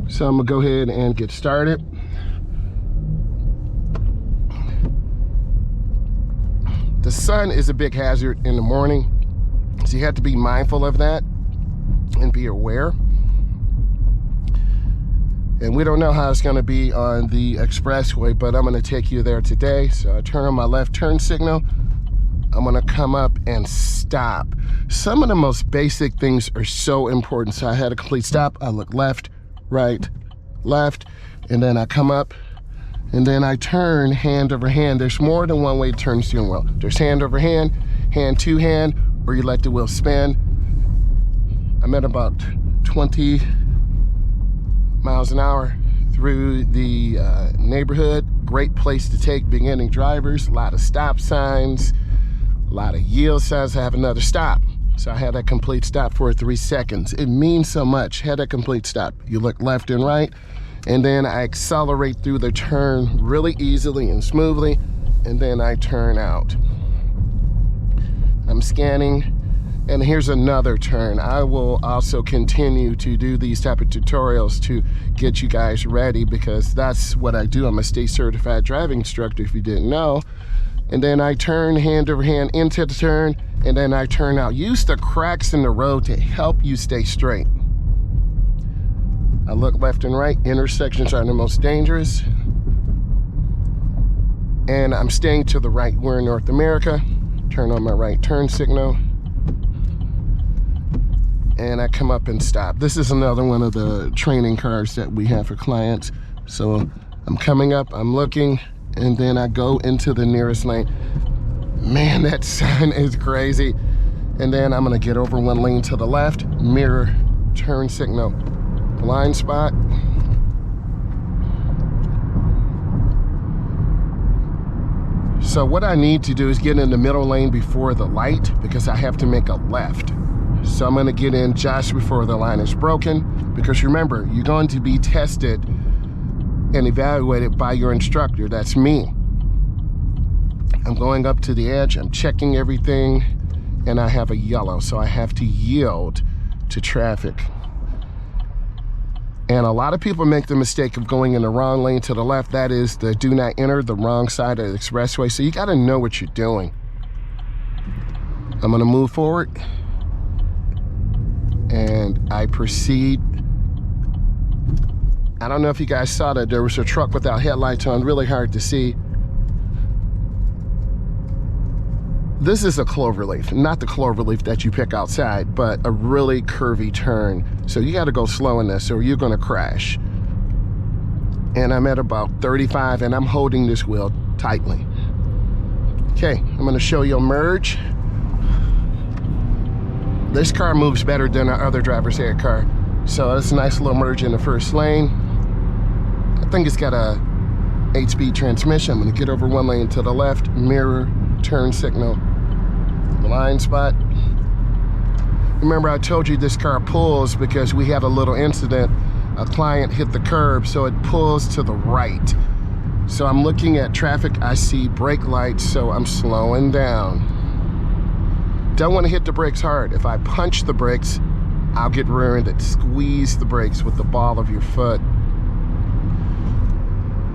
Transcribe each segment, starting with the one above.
So I'm gonna go ahead and get started. The sun is a big hazard in the morning, so you have to be mindful of that and be aware. And we don't know how it's gonna be on the expressway, but I'm gonna take you there today. So I turn on my left turn signal. I'm gonna come up and stop. Some of the most basic things are so important. So I had a complete stop. I look left, right, left, and then I come up. And then I turn hand over hand. There's more than one way to turn the steering wheel. There's hand over hand, hand to hand, or you let the wheel spin. I'm at about 20 miles an hour through the neighborhood. Great place to take beginning drivers. A lot of stop signs, a lot of yield signs. I have another stop. So I had a complete stop for 3 seconds. It means so much. Had a complete stop. You look left and right. And then I accelerate through the turn really easily and smoothly, and then I turn out. I'm scanning, and here's another turn. I will also continue to do these type of tutorials to get you guys ready, because that's what I do. I'm a state certified driving instructor, if you didn't know. And then I turn hand over hand into the turn, and then I turn out. Use the cracks in the road to help you stay straight. I look left and right. Intersections are the most dangerous. And I'm staying to the right. We're in North America. Turn on my right turn signal. And I come up and stop. This is another one of the training cars that we have for clients. So I'm coming up, I'm looking, and then I go into the nearest lane. Man, that sign is crazy. And then I'm gonna get over one lane to the left, mirror, turn signal. Blind spot. So what I need to do is get in the middle lane before the light, because I have to make a left. So I'm gonna get in just before the line is broken, because remember, you're going to be tested and evaluated by your instructor. That's me. I'm going up to the edge, I'm checking everything, and I have a yellow, so I have to yield to traffic. And a lot of people make the mistake of going in the wrong lane to the left. That is the do not enter, the wrong side of the expressway. So you gotta know what you're doing. I'm gonna move forward. And I proceed. I don't know if you guys saw that there was a truck without headlights on, really hard to see. This is a cloverleaf, not the cloverleaf that you pick outside, but a really curvy turn. So you gotta go slow in this or you're gonna crash. And I'm at about 35 and I'm holding this wheel tightly. Okay, I'm gonna show you a merge. This car moves better than our other driver's ed car. So it's a nice little merge in the first lane. I think it's got a 8-speed transmission. I'm gonna get over one lane to the left, mirror, turn signal, blind spot. Remember I told you this car pulls because we had a little incident. A client hit the curb, so it pulls to the right. So I'm looking at traffic, I see brake lights, so I'm slowing down. Don't want to hit the brakes hard. If I punch the brakes, I'll get rear-ended. Squeeze the brakes with the ball of your foot.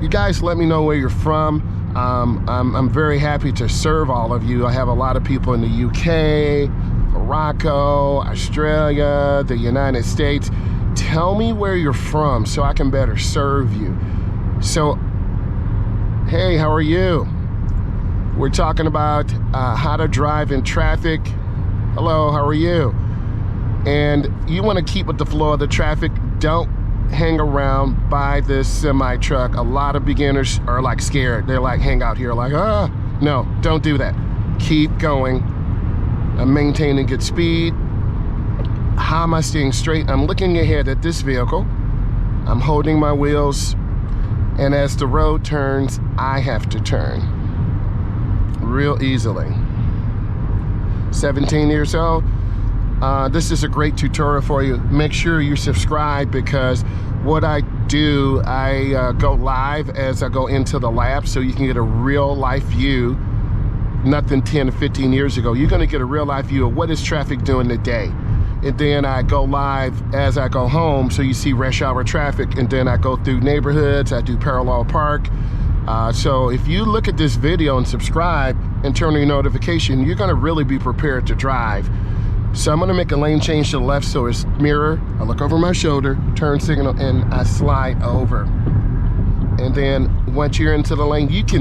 You guys let me know where you're from. I'm very happy to serve all of you. I have a lot of people in the UK, Morocco, Australia, the United States. Tell me where you're from so I can better serve you. So, hey, how are you? We're talking about how to drive in traffic. Hello, how are you? And you want to keep with the flow of the traffic. Don't hang around by this semi truck. A lot of beginners are like scared. They're like, hang out here like, no, don't do that. Keep going. I'm maintaining good speed. How am I staying straight? I'm looking ahead at this vehicle. I'm holding my wheels. And as the road turns, I have to turn real easily. 17 years old. This is a great tutorial for you. Make sure you subscribe, because what I do, I go live as I go into the lab, so you can get a real life view. Nothing 10 or 15 years ago. You're gonna get a real life view of what is traffic doing today. and then I go live as I go home, so you see rush hour traffic, and then I go through neighborhoods, I do parallel park. So if you look at this video and subscribe and turn on your notification, you're gonna really be prepared to drive. So I'm gonna make a lane change to the left, so it's mirror, I look over my shoulder, turn signal, and I slide over. And then once you're into the lane, you can